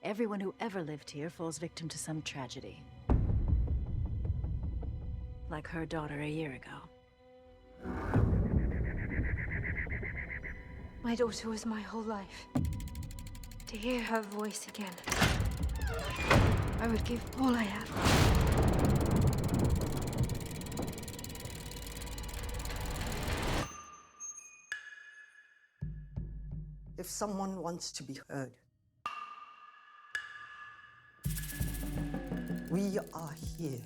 Everyone who ever lived here falls victim to some tragedy. Like her daughter a year ago. My daughter was my whole life. To hear her voice again, I would give all I have. If someone wants to be heard, we are here.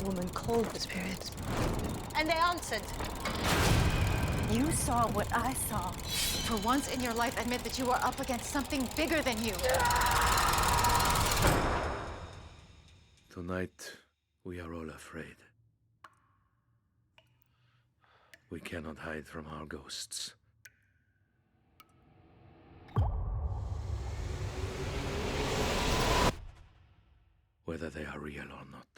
Woman called the spirits. And they answered. You saw what I saw. For once in your life, admit that you are up against something bigger than you. Tonight, we are all afraid. We cannot hide from our ghosts. Whether they are real or not.